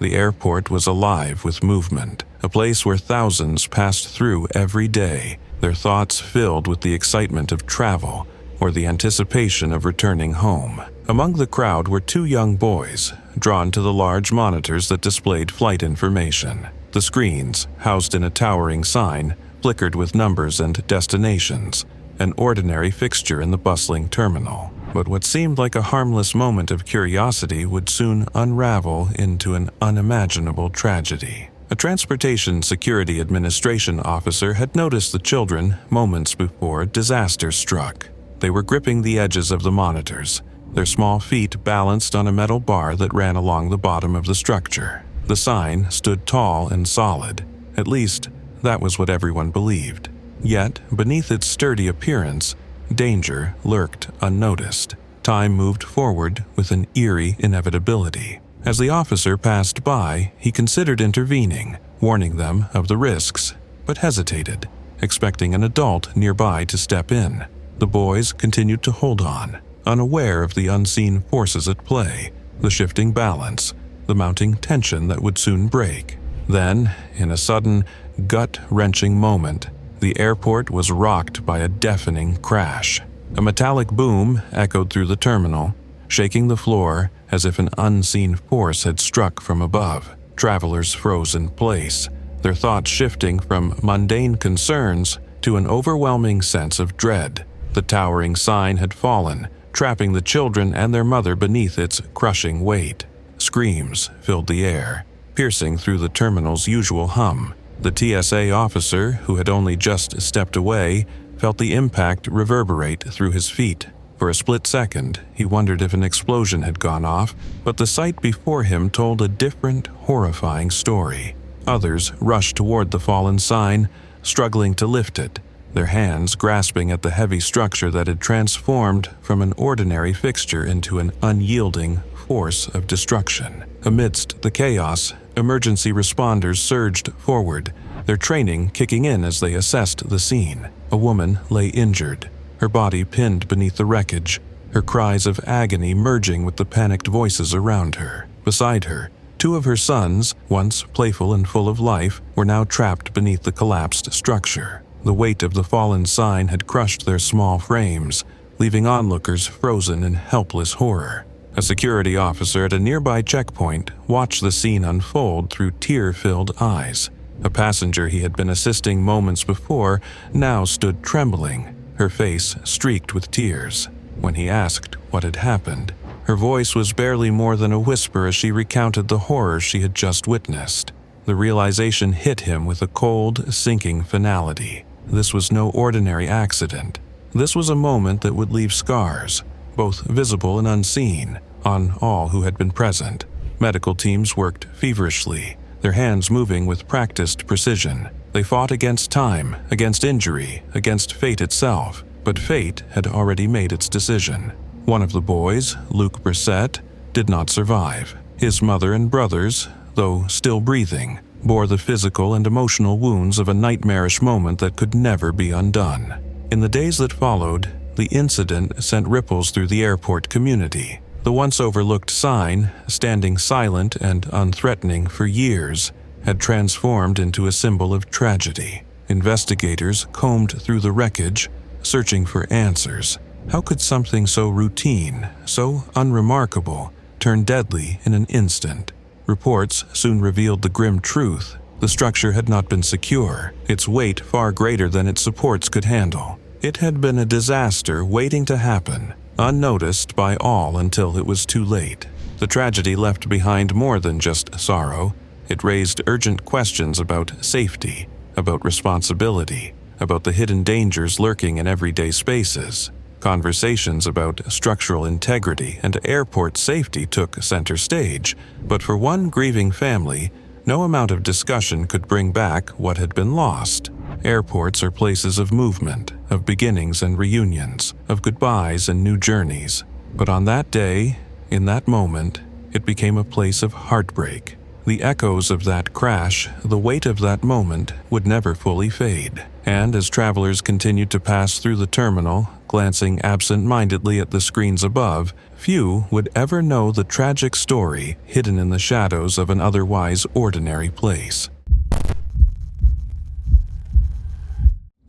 The airport was alive with movement, a place where thousands passed through every day, their thoughts filled with the excitement of travel or the anticipation of returning home. Among the crowd were two young boys, drawn to the large monitors that displayed flight information. The screens, housed in a towering sign, flickered with numbers and destinations, an ordinary fixture in the bustling terminal. But what seemed like a harmless moment of curiosity would soon unravel into an unimaginable tragedy. A Transportation Security Administration officer had noticed the children moments before disaster struck. They were gripping the edges of the monitors, their small feet balanced on a metal bar that ran along the bottom of the structure. The sign stood tall and solid. At least, that was what everyone believed. Yet, beneath its sturdy appearance, danger lurked unnoticed. Time moved forward with an eerie inevitability. As the officer passed by, he considered intervening, warning them of the risks, but hesitated, expecting an adult nearby to step in. The boys continued to hold on, unaware of the unseen forces at play, the shifting balance, the mounting tension that would soon break. Then, in a sudden, gut-wrenching moment, the airport was rocked by a deafening crash. A metallic boom echoed through the terminal, shaking the floor as if an unseen force had struck from above. Travelers froze in place, their thoughts shifting from mundane concerns to an overwhelming sense of dread. The towering sign had fallen, trapping the children and their mother beneath its crushing weight. Screams filled the air, piercing through the terminal's usual hum. The TSA officer, who had only just stepped away, felt the impact reverberate through his feet. For a split second, he wondered if an explosion had gone off, but the sight before him told a different, horrifying story. Others rushed toward the fallen sign, struggling to lift it, their hands grasping at the heavy structure that had transformed from an ordinary fixture into an unyielding force of destruction. Amidst the chaos, emergency responders surged forward, their training kicking in as they assessed the scene. A woman lay injured, her body pinned beneath the wreckage, her cries of agony merging with the panicked voices around her. Beside her, two of her sons, once playful and full of life, were now trapped beneath the collapsed structure. The weight of the fallen sign had crushed their small frames, leaving onlookers frozen in helpless horror. A security officer at a nearby checkpoint watched the scene unfold through tear-filled eyes. A passenger he had been assisting moments before now stood trembling, her face streaked with tears. When he asked what had happened, her voice was barely more than a whisper as she recounted the horror she had just witnessed. The realization hit him with a cold, sinking finality. This was no ordinary accident. This was a moment that would leave scars, both visible and unseen, on all who had been present. Medical teams worked feverishly, their hands moving with practiced precision. They fought against time, against injury, against fate itself, but fate had already made its decision. One of the boys, Luke Brissett, did not survive. His mother and brothers, though still breathing, bore the physical and emotional wounds of a nightmarish moment that could never be undone. In the days that followed, the incident sent ripples through the airport community. The once overlooked sign, standing silent and unthreatening for years, had transformed into a symbol of tragedy. Investigators combed through the wreckage, searching for answers. How could something so routine, so unremarkable, turn deadly in an instant? Reports soon revealed the grim truth. The structure had not been secure, its weight far greater than its supports could handle. It had been a disaster waiting to happen, unnoticed by all until it was too late. The tragedy left behind more than just sorrow. It raised urgent questions about safety, about responsibility, about the hidden dangers lurking in everyday spaces. Conversations about structural integrity and airport safety took center stage, but for one grieving family, no amount of discussion could bring back what had been lost. Airports are places of movement, of beginnings and reunions, of goodbyes and new journeys. But on that day, in that moment, it became a place of heartbreak. The echoes of that crash, the weight of that moment, would never fully fade. And as travelers continued to pass through the terminal, glancing absent-mindedly at the screens above, few would ever know the tragic story hidden in the shadows of an otherwise ordinary place.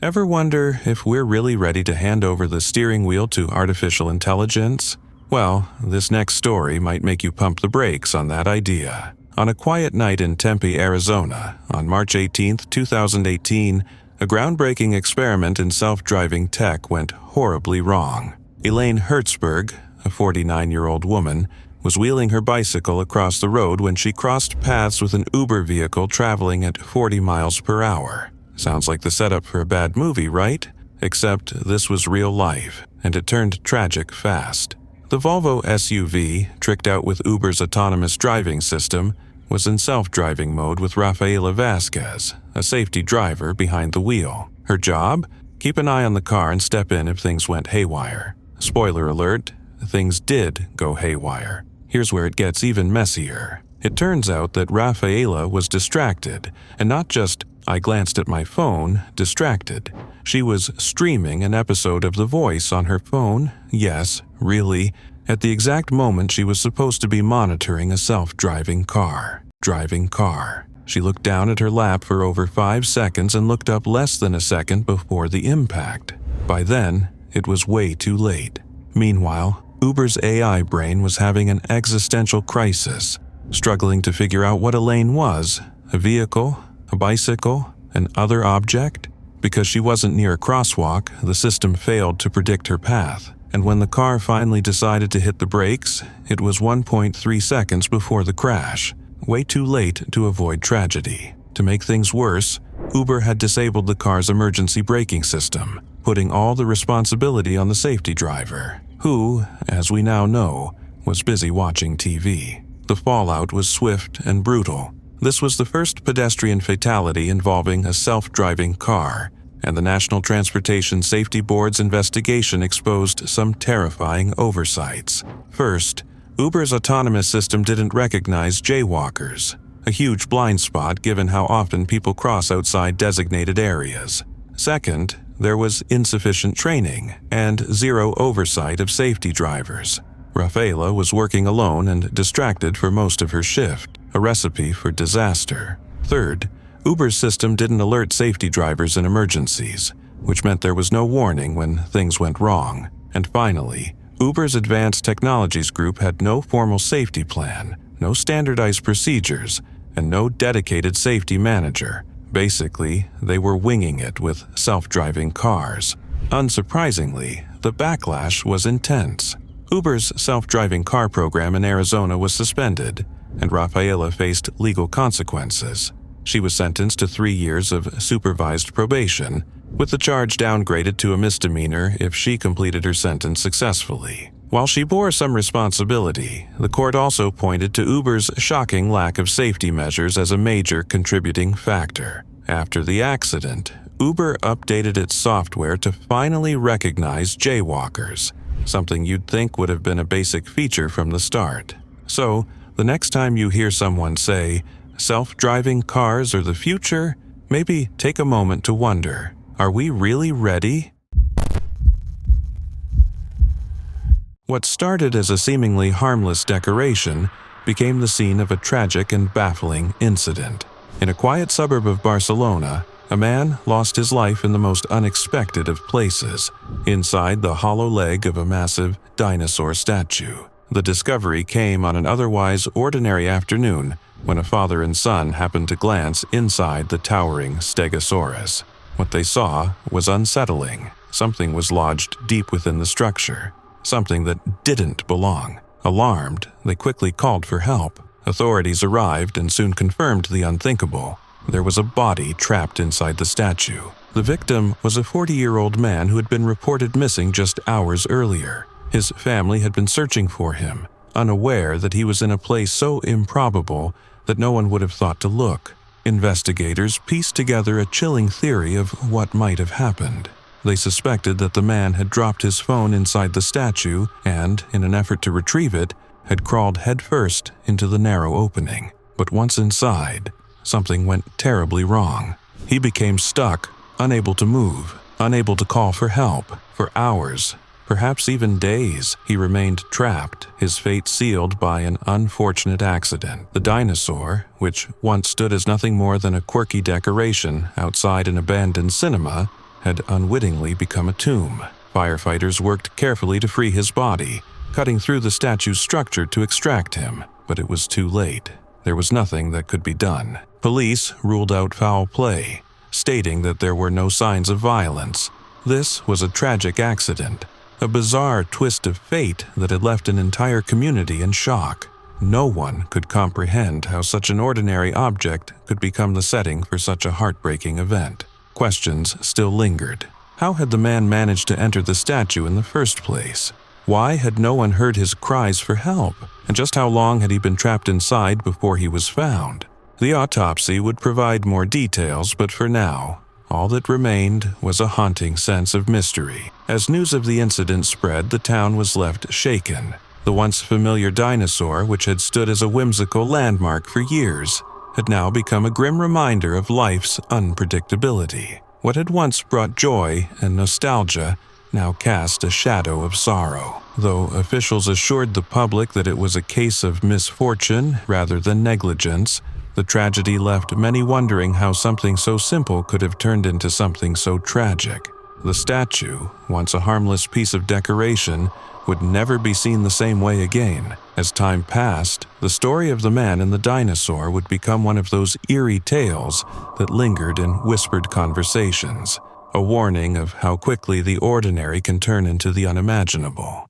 Ever wonder if we're really ready to hand over the steering wheel to artificial intelligence? Well, this next story might make you pump the brakes on that idea. On a quiet night in Tempe, Arizona, on March 18, 2018, a groundbreaking experiment in self-driving tech went horribly wrong. Elaine Hertzberg, a 49-year-old woman, was wheeling her bicycle across the road when she crossed paths with an Uber vehicle traveling at 40 miles per hour. Sounds like the setup for a bad movie, right? Except this was real life, and it turned tragic fast. The Volvo SUV, tricked out with Uber's autonomous driving system, was in self-driving mode with Rafaela Vasquez, a safety driver behind the wheel. Her job? Keep an eye on the car and step in if things went haywire. Spoiler alert, things did go haywire. Here's where it gets even messier. It turns out that Rafaela was distracted, and not just "I glanced at my phone" distracted. She was streaming an episode of The Voice on her phone, yes, really, at the exact moment she was supposed to be monitoring a self-driving car. She looked down at her lap for over 5 seconds and looked up less than a second before the impact. By then, it was way too late. Meanwhile, Uber's AI brain was having an existential crisis, struggling to figure out what Elaine was: a vehicle, a bicycle, an other object. Because she wasn't near a crosswalk, the system failed to predict her path, and when the car finally decided to hit the brakes, it was 1.3 seconds before the crash, way too late to avoid tragedy. To make things worse, Uber had disabled the car's emergency braking system, putting all the responsibility on the safety driver, who, as we now know, was busy watching TV. The fallout was swift and brutal. This was the first pedestrian fatality involving a self-driving car, and the National Transportation Safety Board's investigation exposed some terrifying oversights. First, Uber's autonomous system didn't recognize jaywalkers, a huge blind spot given how often people cross outside designated areas. Second, there was insufficient training and zero oversight of safety drivers. Rafaela was working alone and distracted for most of her shift, a recipe for disaster. Third, Uber's system didn't alert safety drivers in emergencies, which meant there was no warning when things went wrong. And finally, Uber's Advanced Technologies Group had no formal safety plan, no standardized procedures, and no dedicated safety manager. Basically, they were winging it with self-driving cars. Unsurprisingly, the backlash was intense. Uber's self-driving car program in Arizona was suspended, and Rafaela faced legal consequences. She was sentenced to 3 years of supervised probation, with the charge downgraded to a misdemeanor if she completed her sentence successfully. While she bore some responsibility, the court also pointed to Uber's shocking lack of safety measures as a major contributing factor. After the accident, Uber updated its software to finally recognize jaywalkers, something you'd think would have been a basic feature from the start. So, the next time you hear someone say, "Self-driving cars are the future," maybe take a moment to wonder, are we really ready? What started as a seemingly harmless decoration became the scene of a tragic and baffling incident. In a quiet suburb of Barcelona, a man lost his life in the most unexpected of places, inside the hollow leg of a massive dinosaur statue. The discovery came on an otherwise ordinary afternoon when a father and son happened to glance inside the towering Stegosaurus. What they saw was unsettling. Something was lodged deep within the structure, something that didn't belong. Alarmed, they quickly called for help. Authorities arrived and soon confirmed the unthinkable. There was a body trapped inside the statue. The victim was a 40-year-old man who had been reported missing just hours earlier. His family had been searching for him, unaware that he was in a place so improbable that no one would have thought to look. Investigators pieced together a chilling theory of what might have happened. They suspected that the man had dropped his phone inside the statue and, in an effort to retrieve it, had crawled headfirst into the narrow opening. But once inside, something went terribly wrong. He became stuck, unable to move, unable to call for help. For hours, Perhaps even days, he remained trapped, his fate sealed by an unfortunate accident. The Dinosaur, which once stood as nothing more than a quirky decoration outside an abandoned cinema, had unwittingly become a tomb. Firefighters worked carefully to free his body, cutting through the statue's structure to extract him, but it was too late. There was nothing that could be done. Police ruled out foul play, stating that there were no signs of violence. This was a tragic accident, a bizarre twist of fate that had left an entire community in shock. No one could comprehend how such an ordinary object could become the setting for such a heartbreaking event. Questions still lingered. How had the man managed to enter the statue in the first place? Why had no one heard his cries for help? And just how long had he been trapped inside before he was found? The autopsy would provide more details, but for now, all that remained was a haunting sense of mystery. As news of the incident spread, the town was left shaken. The once familiar Dinosaur, which had stood as a whimsical landmark for years, had now become a grim reminder of life's unpredictability. What had once brought joy and nostalgia now cast a shadow of sorrow. Though officials assured the public that it was a case of misfortune rather than negligence, the tragedy left many wondering how something so simple could have turned into something so tragic. The statue, once a harmless piece of decoration, would never be seen the same way again. As time passed, the story of the man and the Dinosaur would become one of those eerie tales that lingered in whispered conversations, a warning of how quickly the ordinary can turn into the unimaginable.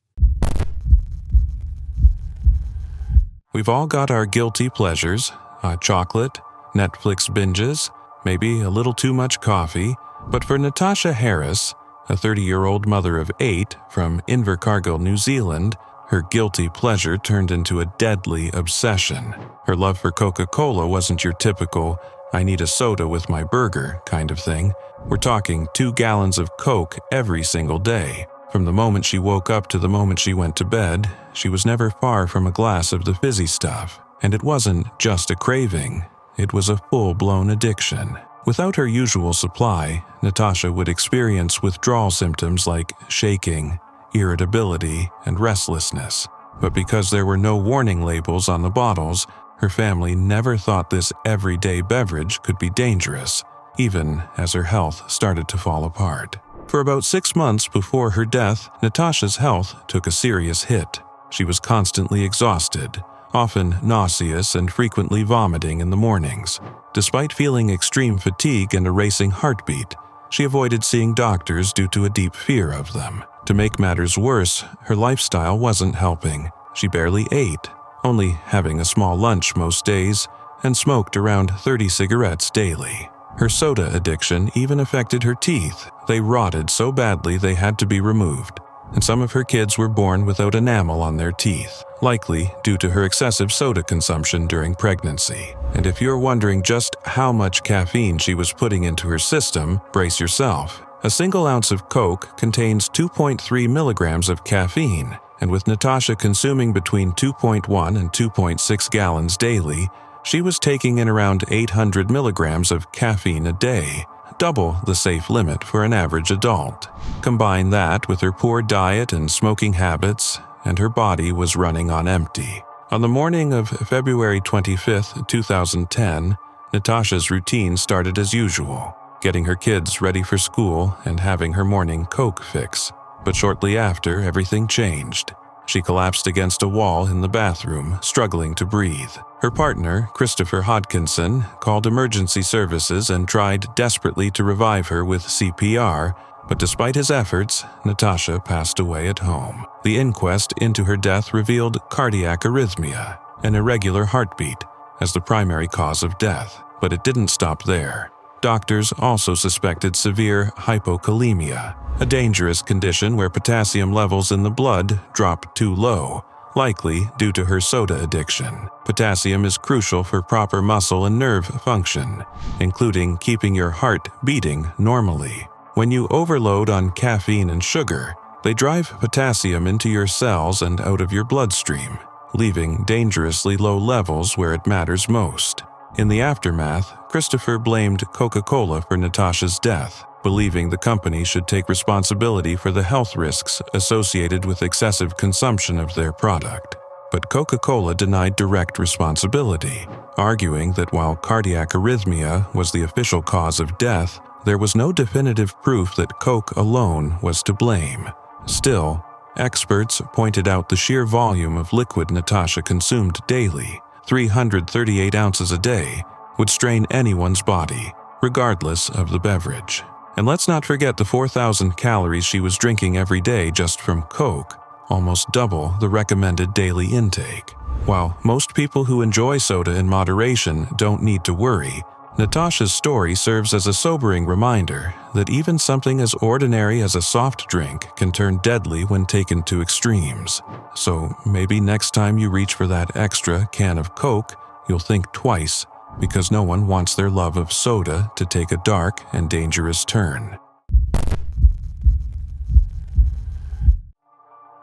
We've all got our guilty pleasures: hot chocolate, Netflix binges, maybe a little too much coffee, but for Natasha Harris, a 30-year-old mother of 8 from Invercargill, New Zealand, her guilty pleasure turned into a deadly obsession. Her love for Coca-Cola wasn't your typical, I need a soda with my burger kind of thing. We're talking 2 gallons of Coke every single day. From the moment she woke up to the moment she went to bed, she was never far from a glass of the fizzy stuff. And it wasn't just a craving, it was a full-blown addiction. Without her usual supply, Natasha would experience withdrawal symptoms like shaking, irritability, and restlessness. But because there were no warning labels on the bottles, her family never thought this everyday beverage could be dangerous, even as her health started to fall apart. For about 6 months before her death, Natasha's health took a serious hit. She was constantly exhausted, often nauseous and frequently vomiting in the mornings. Despite feeling extreme fatigue and a racing heartbeat, she avoided seeing doctors due to a deep fear of them. To make matters worse, her lifestyle wasn't helping. She barely ate, only having a small lunch most days, and smoked around 30 cigarettes daily. Her soda addiction even affected her teeth. They rotted so badly they had to be removed. And some of her kids were born without enamel on their teeth, likely due to her excessive soda consumption during pregnancy. And if you're wondering just how much caffeine she was putting into her system, brace yourself. A single ounce of Coke contains 2.3 milligrams of caffeine, and with Natasha consuming between 2.1 and 2.6 gallons daily, she was taking in around 800 milligrams of caffeine a day, double the safe limit for an average adult. Combine that with her poor diet and smoking habits, and her body was running on empty. On the morning of February 25, 2010, Natasha's routine started as usual, getting her kids ready for school and having her morning Coke fix. But shortly after, everything changed. She collapsed against a wall in the bathroom, struggling to breathe. Her partner, Christopher Hodkinson, called emergency services and tried desperately to revive her with CPR, but despite his efforts, Natasha passed away at home. The inquest into her death revealed cardiac arrhythmia, an irregular heartbeat, as the primary cause of death. But it didn't stop there. Doctors also suspected severe hypokalemia, a dangerous condition where potassium levels in the blood drop too low, likely due to her soda addiction. Potassium is crucial for proper muscle and nerve function, including keeping your heart beating normally. When you overload on caffeine and sugar, they drive potassium into your cells and out of your bloodstream, leaving dangerously low levels where it matters most. In the aftermath, Christopher blamed Coca-Cola for Natasha's death. believing the company should take responsibility for the health risks associated with excessive consumption of their product. But Coca-Cola denied direct responsibility, arguing that while cardiac arrhythmia was the official cause of death, there was no definitive proof that Coke alone was to blame. Still, experts pointed out the sheer volume of liquid Natasha consumed daily, 338 ounces a day, would strain anyone's body, regardless of the beverage. And let's not forget the 4,000 calories she was drinking every day just from Coke, almost double the recommended daily intake. While most people who enjoy soda in moderation don't need to worry, Natasha's story serves as a sobering reminder that even something as ordinary as a soft drink can turn deadly when taken to extremes. So maybe next time you reach for that extra can of Coke, you'll think twice, because no one wants their love of soda to take a dark and dangerous turn.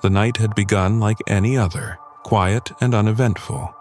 The night had begun like any other, quiet and uneventful.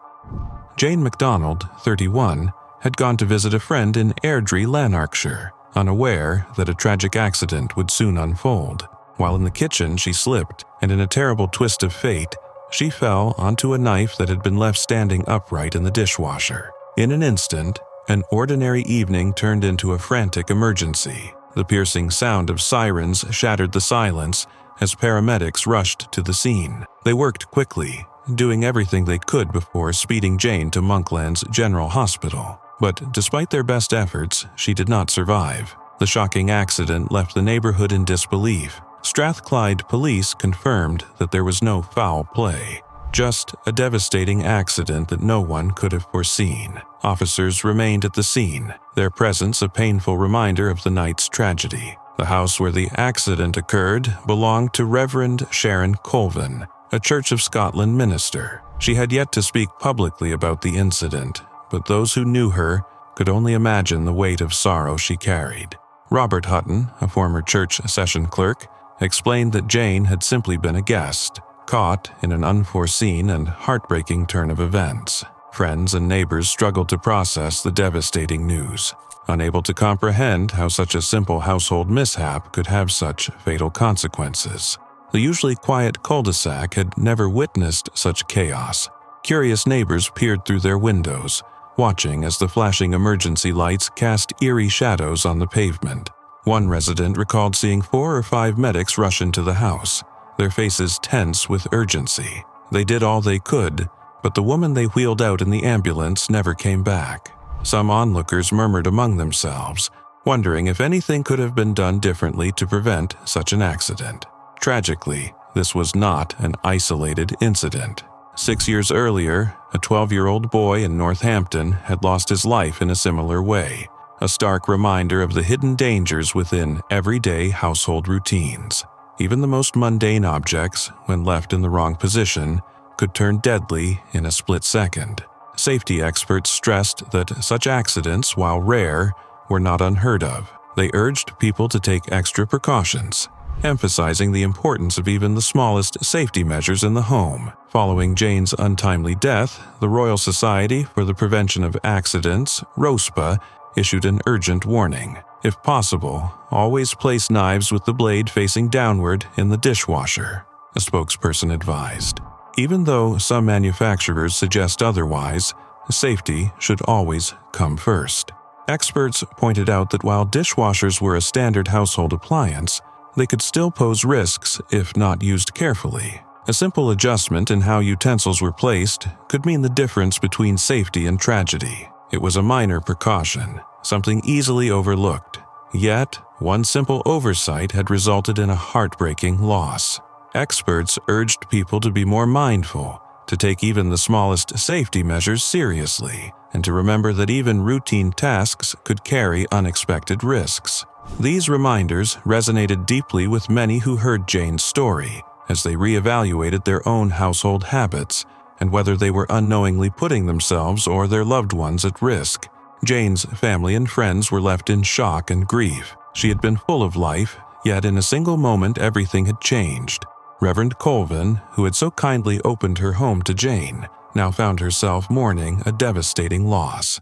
Jane MacDonald, 31, had gone to visit a friend in Airdrie, Lanarkshire, unaware that a tragic accident would soon unfold. While in the kitchen, she slipped, and in a terrible twist of fate, she fell onto a knife that had been left standing upright in the dishwasher. In an instant, an ordinary evening turned into a frantic emergency. The piercing sound of sirens shattered the silence as paramedics rushed to the scene. They worked quickly, doing everything they could before speeding Jane to Monkland's General Hospital. But despite their best efforts, she did not survive. The shocking accident left the neighborhood in disbelief. Strathclyde police confirmed that there was no foul play, just a devastating accident that no one could have foreseen. Officers remained at the scene, their presence a painful reminder of the night's tragedy. The house where the accident occurred belonged to Reverend Sharon Colvin, a Church of Scotland minister. She had yet to speak publicly about the incident, but those who knew her could only imagine the weight of sorrow she carried. Robert Hutton, a former church session clerk, explained that Jane had simply been a guest, caught in an unforeseen and heartbreaking turn of events. Friends and neighbors struggled to process the devastating news, unable to comprehend how such a simple household mishap could have such fatal consequences. The usually quiet cul-de-sac had never witnessed such chaos. Curious neighbors peered through their windows, watching as the flashing emergency lights cast eerie shadows on the pavement. One resident recalled seeing 4 or 5 medics rush into the house, their faces tense with urgency. They did all they could, but the woman they wheeled out in the ambulance never came back. Some onlookers murmured among themselves, wondering if anything could have been done differently to prevent such an accident. Tragically, this was not an isolated incident. 6 years earlier, a 12-year-old boy in Northampton had lost his life in a similar way, a stark reminder of the hidden dangers within everyday household routines. Even the most mundane objects, when left in the wrong position, could turn deadly in a split second. Safety experts stressed that such accidents, while rare, were not unheard of. They urged people to take extra precautions, emphasizing the importance of even the smallest safety measures in the home. Following Jane's untimely death, the Royal Society for the Prevention of Accidents, ROSPA, issued an urgent warning. If possible, always place knives with the blade facing downward in the dishwasher, a spokesperson advised. Even though some manufacturers suggest otherwise, safety should always come first. Experts pointed out that while dishwashers were a standard household appliance, they could still pose risks if not used carefully. A simple adjustment in how utensils were placed could mean the difference between safety and tragedy. It was a minor precaution, something easily overlooked. Yet, one simple oversight had resulted in a heartbreaking loss. Experts urged people to be more mindful, to take even the smallest safety measures seriously, and to remember that even routine tasks could carry unexpected risks. These reminders resonated deeply with many who heard Jane's story, as they reevaluated their own household habits and whether they were unknowingly putting themselves or their loved ones at risk. Jane's family and friends were left in shock and grief. She had been full of life, yet in a single moment everything had changed. Reverend Colvin, who had so kindly opened her home to Jane, now found herself mourning a devastating loss.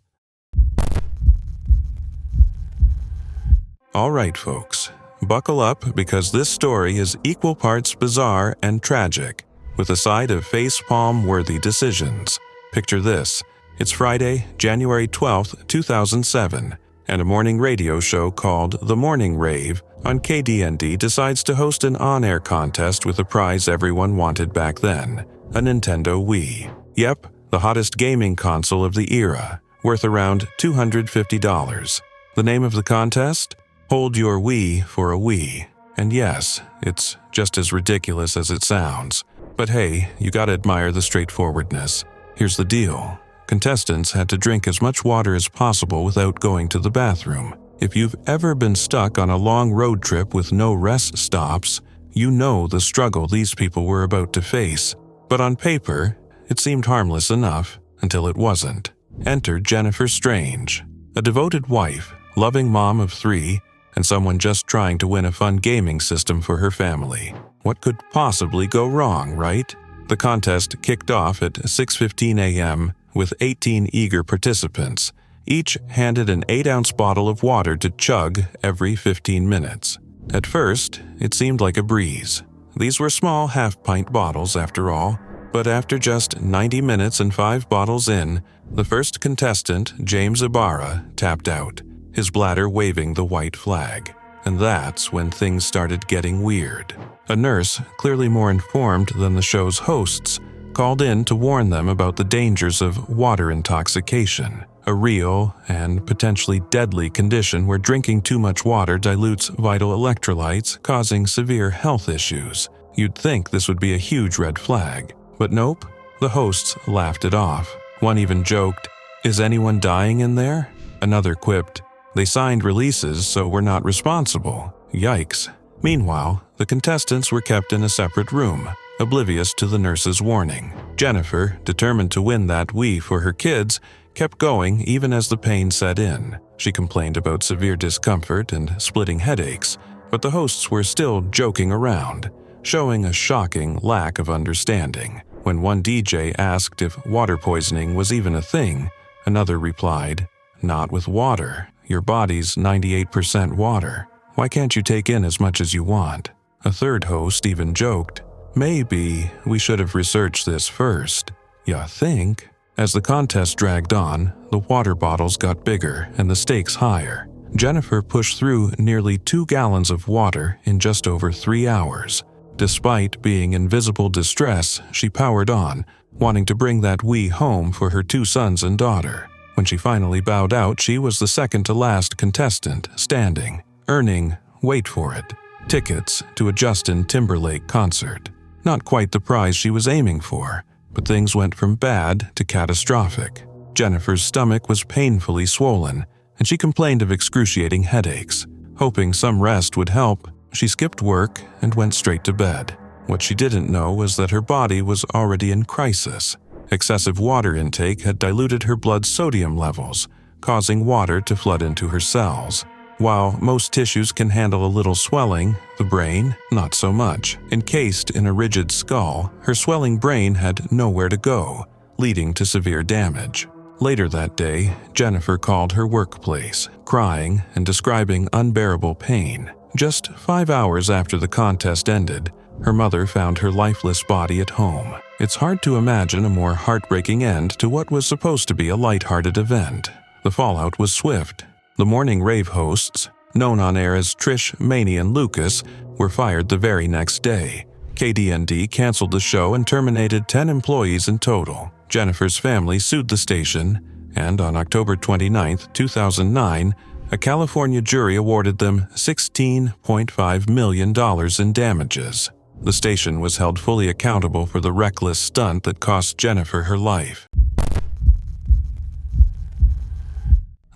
All right, folks, buckle up because this story is equal parts bizarre and tragic, with a side of facepalm-worthy decisions. Picture this. It's Friday, January 12th, 2007, and a morning radio show called The Morning Rave on KDND decides to host an on-air contest with a prize everyone wanted back then, a Nintendo Wii. Yep, the hottest gaming console of the era, worth around $250. The name of the contest? Hold Your Wii for a Wii. And yes, it's just as ridiculous as it sounds. But hey, you gotta admire the straightforwardness. Here's the deal. Contestants had to drink as much water as possible without going to the bathroom. If you've ever been stuck on a long road trip with no rest stops, you know the struggle these people were about to face. But on paper, it seemed harmless enough until it wasn't. Enter Jennifer Strange, a devoted wife, loving mom of 3, and someone just trying to win a fun gaming system for her family. What could possibly go wrong, right? The contest kicked off at 6:15 a.m. with 18 eager participants, each handed an 8-ounce bottle of water to chug every 15 minutes. At first, it seemed like a breeze. These were small half-pint bottles, after all, but after just 90 minutes and 5 bottles in, the first contestant, James Ibarra, tapped out, his bladder waving the white flag. And that's when things started getting weird. A nurse, clearly more informed than the show's hosts, called in to warn them about the dangers of water intoxication, a real and potentially deadly condition where drinking too much water dilutes vital electrolytes, causing severe health issues. You'd think this would be a huge red flag, but nope, the hosts laughed it off. One even joked, "Is anyone dying in there?" Another quipped, "They signed releases, so we're not responsible." Yikes. Meanwhile, the contestants were kept in a separate room, oblivious to the nurse's warning. Jennifer, determined to win that Wii for her kids, kept going even as the pain set in. She complained about severe discomfort and splitting headaches, but the hosts were still joking around, showing a shocking lack of understanding. When one DJ asked if water poisoning was even a thing, another replied, "Not with water. Your body's 98% water. Why can't you take in as much as you want?" A third host even joked, "Maybe we should have researched this first." Ya think? As the contest dragged on, the water bottles got bigger and the stakes higher. Jennifer pushed through nearly 2 gallons of water in just over 3 hours. Despite being in visible distress, she powered on, wanting to bring that Wii home for her 2 sons and daughter. When she finally bowed out, she was the second to last contestant standing, earning, wait for it, tickets to a Justin Timberlake concert. Not quite the prize she was aiming for, but things went from bad to catastrophic. Jennifer's stomach was painfully swollen, and she complained of excruciating headaches. Hoping some rest would help, she skipped work and went straight to bed. What she didn't know was that her body was already in crisis. Excessive water intake had diluted her blood sodium levels, causing water to flood into her cells. While most tissues can handle a little swelling, the brain, not so much. Encased in a rigid skull, her swelling brain had nowhere to go, leading to severe damage. Later that day, Jennifer called her workplace, crying and describing unbearable pain. Just 5 hours after the contest ended, her mother found her lifeless body at home. It's hard to imagine a more heartbreaking end to what was supposed to be a lighthearted event. The fallout was swift. The morning rave hosts, known on air as Trish, Maney, and Lucas, were fired the very next day. KDND canceled the show and terminated 10 employees in total. Jennifer's family sued the station, and on October 29, 2009, a California jury awarded them $16.5 million in damages. The station was held fully accountable for the reckless stunt that cost Jennifer her life.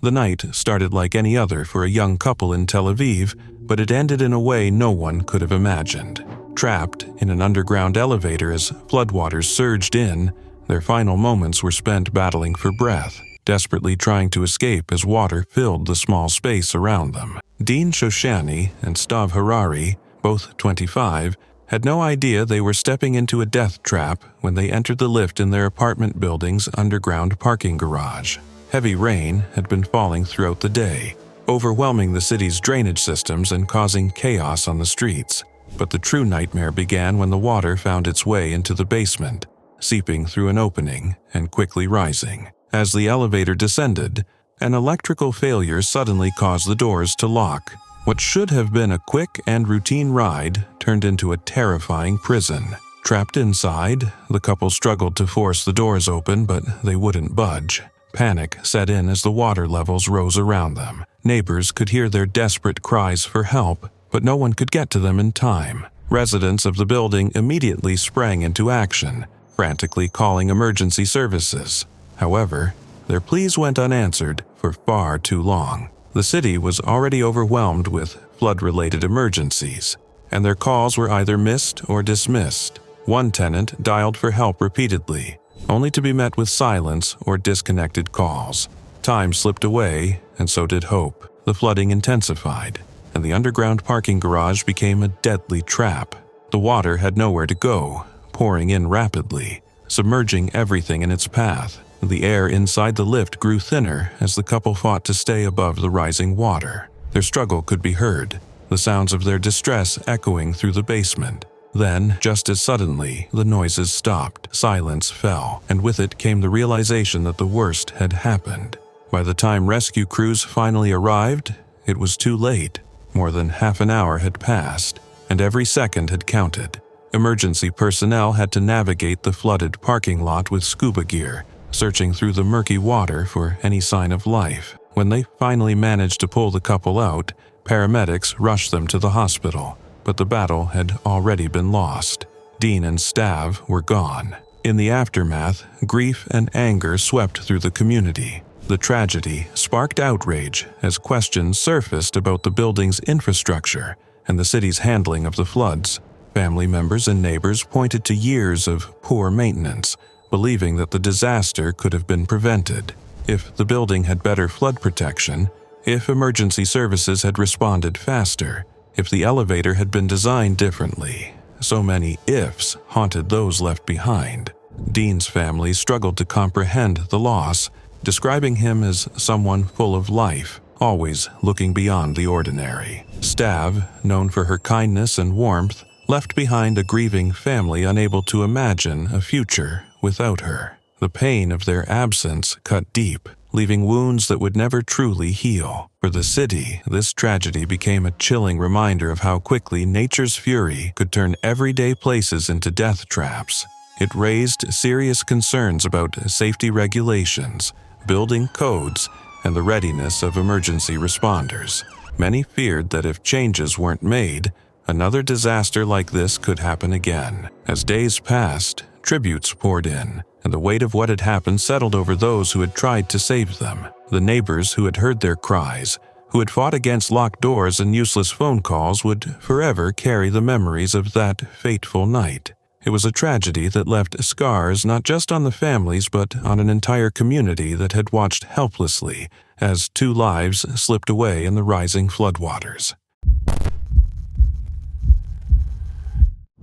The night started like any other for a young couple in Tel Aviv, but it ended in a way no one could have imagined. Trapped in an underground elevator as floodwaters surged in, their final moments were spent battling for breath, desperately trying to escape as water filled the small space around them. Dean Shoshani and Stav Harari, both 25, had no idea they were stepping into a death trap when they entered the lift in their apartment building's underground parking garage. Heavy rain had been falling throughout the day, overwhelming the city's drainage systems and causing chaos on the streets. But the true nightmare began when the water found its way into the basement, seeping through an opening and quickly rising. As the elevator descended, an electrical failure suddenly caused the doors to lock. What should have been a quick and routine ride turned into a terrifying prison. Trapped inside, the couple struggled to force the doors open, but they wouldn't budge. Panic set in as the water levels rose around them. Neighbors could hear their desperate cries for help, but no one could get to them in time. Residents of the building immediately sprang into action, frantically calling emergency services. However, their pleas went unanswered for far too long. The city was already overwhelmed with flood-related emergencies, and their calls were either missed or dismissed. One tenant dialed for help repeatedly, only to be met with silence or disconnected calls. Time slipped away, and so did hope. The flooding intensified, and the underground parking garage became a deadly trap. The water had nowhere to go, pouring in rapidly, submerging everything in its path. The air inside the lift grew thinner as the couple fought to stay above the rising water. Their struggle could be heard, the sounds of their distress echoing through the basement. Then, just as suddenly, the noises stopped, silence fell, and with it came the realization that the worst had happened. By the time rescue crews finally arrived, it was too late. More than half an hour had passed, and every second had counted. Emergency personnel had to navigate the flooded parking lot with scuba gear, searching through the murky water for any sign of life. When they finally managed to pull the couple out, paramedics rushed them to the hospital, but the battle had already been lost. Dean and Stav were gone. In the aftermath, grief and anger swept through the community. The tragedy sparked outrage as questions surfaced about the building's infrastructure and the city's handling of the floods. Family members and neighbors pointed to years of poor maintenance, believing that the disaster could have been prevented. If the building had better flood protection, if emergency services had responded faster, if the elevator had been designed differently. So many ifs haunted those left behind. Dean's family struggled to comprehend the loss, describing him as someone full of life, always looking beyond the ordinary. Stav, known for her kindness and warmth, left behind a grieving family unable to imagine a future without her. The pain of their absence cut deep, leaving wounds that would never truly heal. For the city, this tragedy became a chilling reminder of how quickly nature's fury could turn everyday places into death traps. It raised serious concerns about safety regulations, building codes, and the readiness of emergency responders. Many feared that if changes weren't made, another disaster like this could happen again. As days passed, tributes poured in, and the weight of what had happened settled over those who had tried to save them. The neighbors who had heard their cries, who had fought against locked doors and useless phone calls, would forever carry the memories of that fateful night. It was a tragedy that left scars not just on the families but on an entire community that had watched helplessly as two lives slipped away in the rising floodwaters.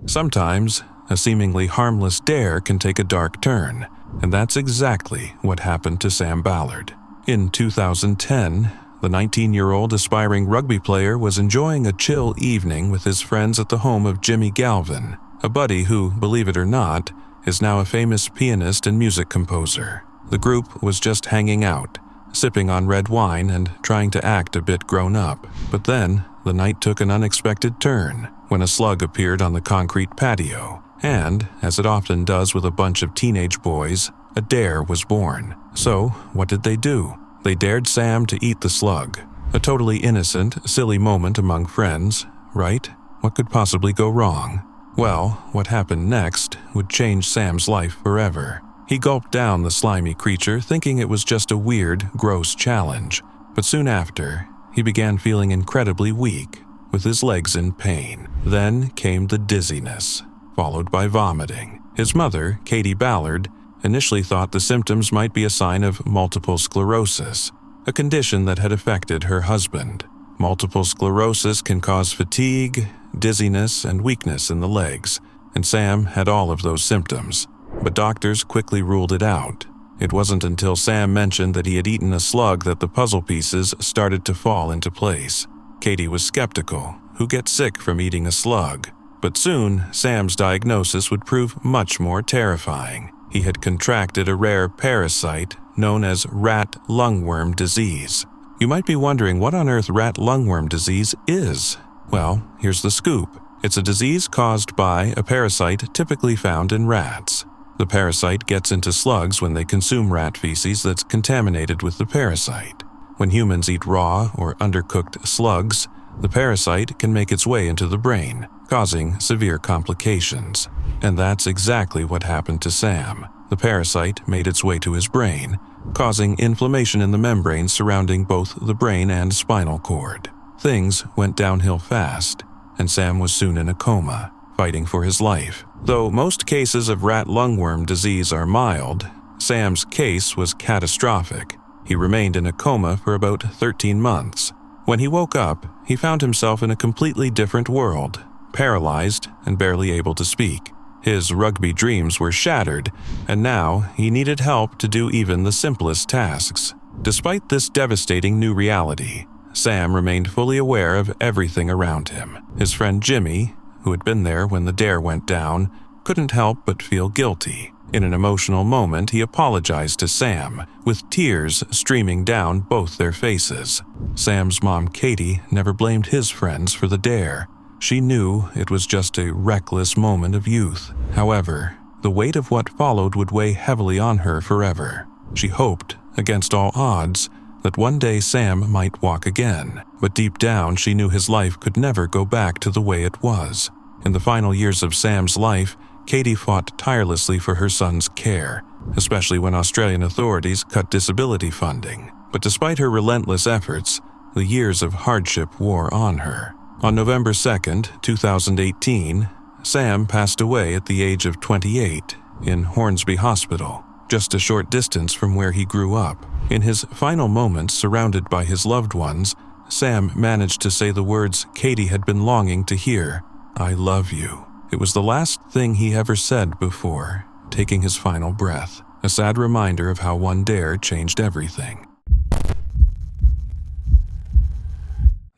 Sometimes, a seemingly harmless dare can take a dark turn, and that's exactly what happened to Sam Ballard. In 2010, the 19-year-old aspiring rugby player was enjoying a chill evening with his friends at the home of Jimmy Galvin, a buddy who, believe it or not, is now a famous pianist and music composer. The group was just hanging out, sipping on red wine and trying to act a bit grown up. But then, the night took an unexpected turn when a slug appeared on the concrete patio, and, as it often does with a bunch of teenage boys, a dare was born. So, what did they do? They dared Sam to eat the slug. A totally innocent, silly moment among friends, right? What could possibly go wrong? Well, what happened next would change Sam's life forever. He gulped down the slimy creature, thinking it was just a weird, gross challenge. But soon after, he began feeling incredibly weak, with his legs in pain. Then came the dizziness, followed by vomiting. His mother, Katie Ballard, initially thought the symptoms might be a sign of multiple sclerosis, a condition that had affected her husband. Multiple sclerosis can cause fatigue, dizziness, and weakness in the legs, and Sam had all of those symptoms. But doctors quickly ruled it out. It wasn't until Sam mentioned that he had eaten a slug that the puzzle pieces started to fall into place. Katie was skeptical. Who gets sick from eating a slug? But soon, Sam's diagnosis would prove much more terrifying. He had contracted a rare parasite known as rat lungworm disease. You might be wondering what on earth rat lungworm disease is. Well, here's the scoop. It's a disease caused by a parasite typically found in rats. The parasite gets into slugs when they consume rat feces that's contaminated with the parasite. When humans eat raw or undercooked slugs, the parasite can make its way into the brain, causing severe complications. And that's exactly what happened to Sam. The parasite made its way to his brain, causing inflammation in the membranes surrounding both the brain and spinal cord. Things went downhill fast, and Sam was soon in a coma, fighting for his life. Though most cases of rat lungworm disease are mild, Sam's case was catastrophic. He remained in a coma for about 13 months. When he woke up, he found himself in a completely different world, paralyzed and barely able to speak. His rugby dreams were shattered, and now he needed help to do even the simplest tasks. Despite this devastating new reality, Sam remained fully aware of everything around him. His friend Jimmy, who had been there when the dare went down, couldn't help but feel guilty. In an emotional moment, he apologized to Sam, with tears streaming down both their faces. Sam's mom, Katie, never blamed his friends for the dare. She knew it was just a reckless moment of youth. However, the weight of what followed would weigh heavily on her forever. She hoped, against all odds, that one day Sam might walk again, but deep down she knew his life could never go back to the way it was. In the final years of Sam's life, Katie fought tirelessly for her son's care, especially when Australian authorities cut disability funding. But despite her relentless efforts, the years of hardship wore on her. On November 2nd, 2018, Sam passed away at the age of 28 in Hornsby Hospital, just a short distance from where he grew up. In his final moments surrounded by his loved ones, Sam managed to say the words Katie had been longing to hear, "I love you." It was the last thing he ever said before taking his final breath, a sad reminder of how one dare changed everything.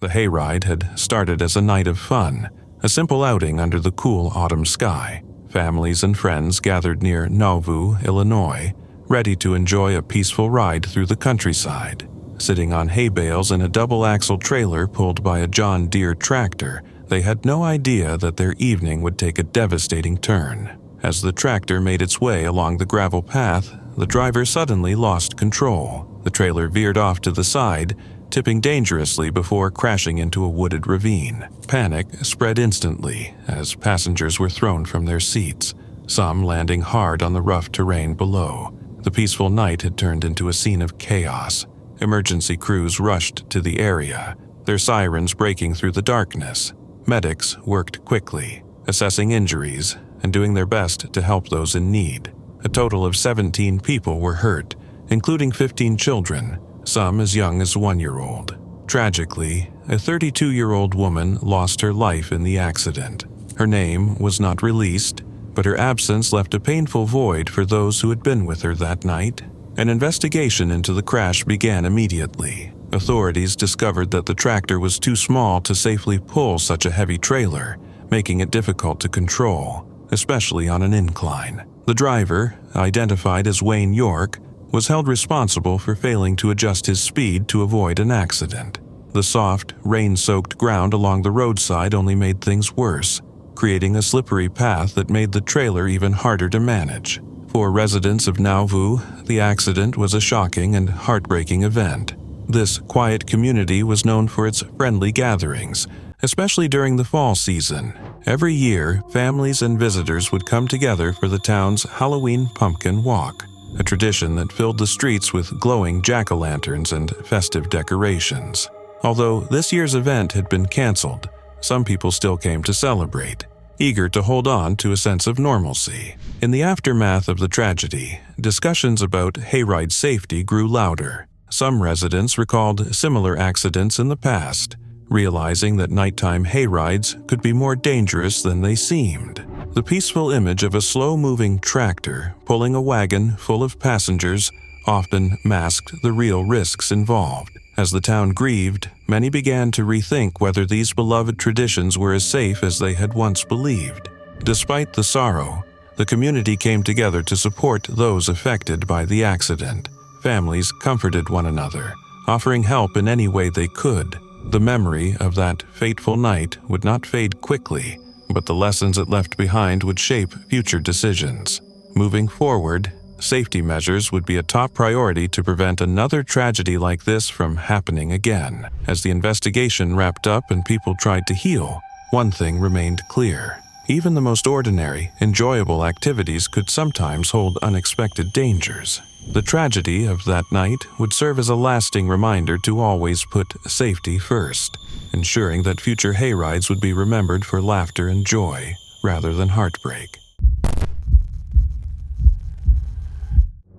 The Hayride had started as a night of fun, a simple outing under the cool autumn sky. Families and friends gathered near Nauvoo, Illinois, ready to enjoy a peaceful ride through the countryside. Sitting on hay bales in a double-axle trailer pulled by a John Deere tractor, they had no idea that their evening would take a devastating turn. As the tractor made its way along the gravel path, the driver suddenly lost control. The trailer veered off to the side, tipping dangerously before crashing into a wooded ravine. Panic spread instantly as passengers were thrown from their seats, some landing hard on the rough terrain below. The peaceful night had turned into a scene of chaos. Emergency crews rushed to the area, their sirens breaking through the darkness. Medics worked quickly, assessing injuries and doing their best to help those in need. A total of 17 people were hurt, including 15 children, some as young as 1-year-old. Tragically, a 32-year-old woman lost her life in the accident. Her name was not released, but her absence left a painful void for those who had been with her that night. An investigation into the crash began immediately. Authorities discovered that the tractor was too small to safely pull such a heavy trailer, making it difficult to control, especially on an incline. The driver, identified as Wayne York, was held responsible for failing to adjust his speed to avoid an accident. The soft, rain-soaked ground along the roadside only made things worse, creating a slippery path that made the trailer even harder to manage. For residents of Nauvoo, the accident was a shocking and heartbreaking event. This quiet community was known for its friendly gatherings, especially during the fall season. Every year, families and visitors would come together for the town's Halloween pumpkin walk, a tradition that filled the streets with glowing jack-o'-lanterns and festive decorations. Although this year's event had been canceled, some people still came to celebrate, eager to hold on to a sense of normalcy. In the aftermath of the tragedy, discussions about Hayride safety grew louder. Some residents recalled similar accidents in the past, realizing that nighttime hayrides could be more dangerous than they seemed. The peaceful image of a slow-moving tractor pulling a wagon full of passengers often masked the real risks involved. As the town grieved, many began to rethink whether these beloved traditions were as safe as they had once believed. Despite the sorrow, the community came together to support those affected by the accident. Families comforted one another, offering help in any way they could. The memory of that fateful night would not fade quickly, but the lessons it left behind would shape future decisions. Moving forward, safety measures would be a top priority to prevent another tragedy like this from happening again. As the investigation wrapped up and people tried to heal, one thing remained clear. Even the most ordinary, enjoyable activities could sometimes hold unexpected dangers. The tragedy of that night would serve as a lasting reminder to always put safety first, ensuring that future hayrides would be remembered for laughter and joy rather than heartbreak.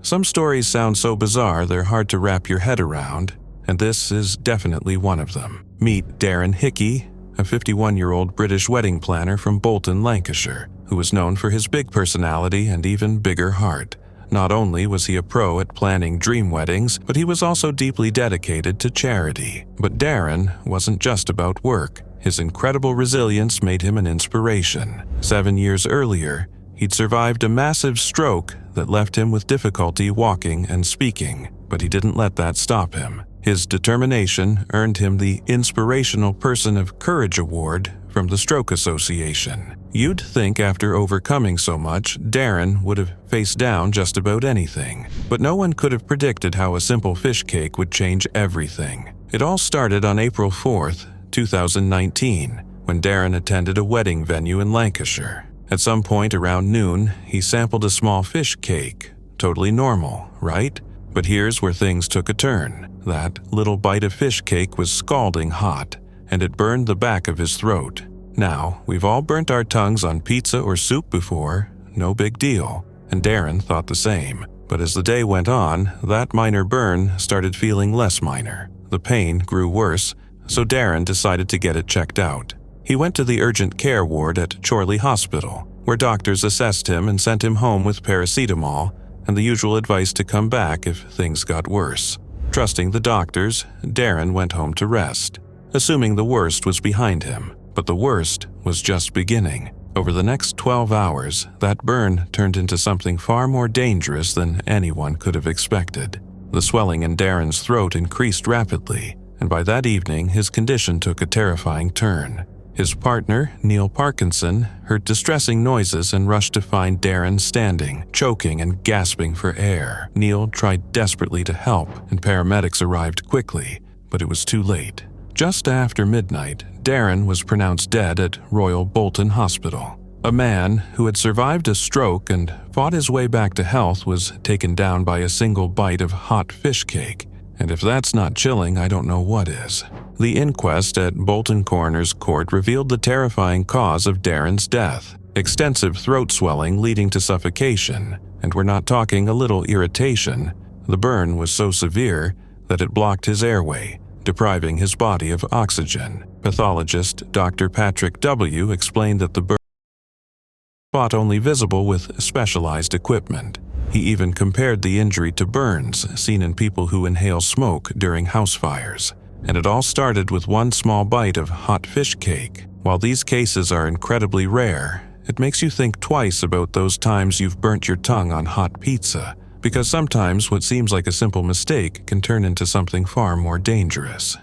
Some stories sound so bizarre they're hard to wrap your head around, and this is definitely one of them. Meet Darren Hickey, a 51-year-old British wedding planner from Bolton, Lancashire, who was known for his big personality and even bigger heart. Not only was he a pro at planning dream weddings, but he was also deeply dedicated to charity. But Darren wasn't just about work. His incredible resilience made him an inspiration. 7 years earlier, he'd survived a massive stroke that left him with difficulty walking and speaking, but he didn't let that stop him. His determination earned him the Inspirational Person of Courage Award from the Stroke Association. You'd think after overcoming so much, Darren would have faced down just about anything. But no one could have predicted how a simple fish cake would change everything. It all started on April 4th, 2019, when Darren attended a wedding venue in Lancashire. At some point around noon, he sampled a small fish cake. Totally normal, right? But here's where things took a turn. That little bite of fish cake was scalding hot, and it burned the back of his throat. Now, we've all burnt our tongues on pizza or soup before, no big deal, and Darren thought the same. But as the day went on, that minor burn started feeling less minor. The pain grew worse, so Darren decided to get it checked out. He went to the urgent care ward at Chorley Hospital, where doctors assessed him and sent him home with paracetamol and the usual advice to come back if things got worse. Trusting the doctors, Darren went home to rest, assuming the worst was behind him. But the worst was just beginning. Over the next 12 hours, that burn turned into something far more dangerous than anyone could have expected. The swelling in Darren's throat increased rapidly, and by that evening his condition took a terrifying turn. His partner, Neil Parkinson, heard distressing noises and rushed to find Darren standing, choking and gasping for air. Neil tried desperately to help, and paramedics arrived quickly, but it was too late. Just after midnight, Darren was pronounced dead at Royal Bolton Hospital. A man who had survived a stroke and fought his way back to health was taken down by a single bite of hot fish cake. And if that's not chilling, I don't know what is. The inquest at Bolton Coroner's Court revealed the terrifying cause of Darren's death: extensive throat swelling leading to suffocation. And we're not talking a little irritation. The burn was so severe that it blocked his airway, depriving his body of oxygen. Pathologist Dr. Patrick W. explained that the burn was spot only visible with specialized equipment. He even compared the injury to burns seen in people who inhale smoke during house fires. And it all started with one small bite of hot fish cake. While these cases are incredibly rare, it makes you think twice about those times you've burnt your tongue on hot pizza, because sometimes what seems like a simple mistake can turn into something far more dangerous.